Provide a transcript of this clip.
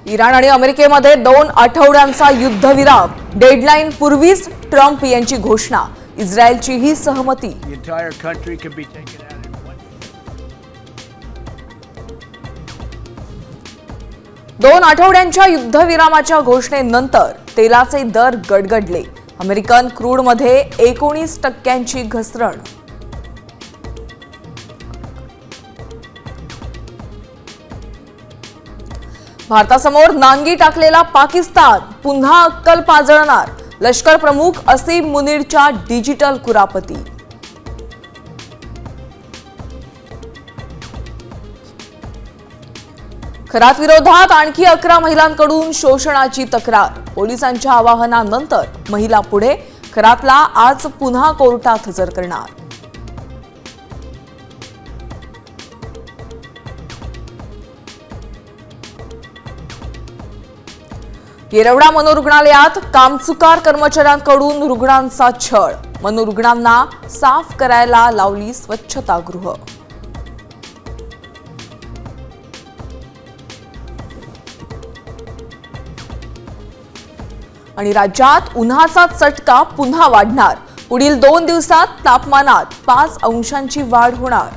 Iran आणि अमेरिकेमध्ये 2 आठवड्यांचा युद्धविराम, डेडलाईन पूर्वीच ट्रम्प यांची घोषणा, इस्रायलची ही सहमती. दोन आठवड्यांच्या युद्धविरामाच्या घोषणेनंतर तेलाचे दर गडगडले. अमेरिकन क्रूडमध्ये 19% घसरण. भारतासमोर नांगी टाकलेला पाकिस्तान पुन्हा अक्कल पाजळणार. लष्कर प्रमुख असीम मुनीरच्या डिजिटल कुरापती. खरात विरोधात आणखी 11 महिलांकडून शोषणाची तक्रार. पोलिसांच्या आवाहनानंतर महिला पुढे. खरातला आज पुन्हा कोर्टात हजर करणार. येरवडा मनोरुग्णालयात कामचुकार कर्मचाऱ्यांकडून रुग्णांचा छळ. मनोरुग्णांना साफ करायला लावली स्वच्छतागृह. आणि राज्यात उन्हाचा चटका पुन्हा वाढणार. पुढील 2 दिवसात तापमानात 5 अंशांची वाढ होणार.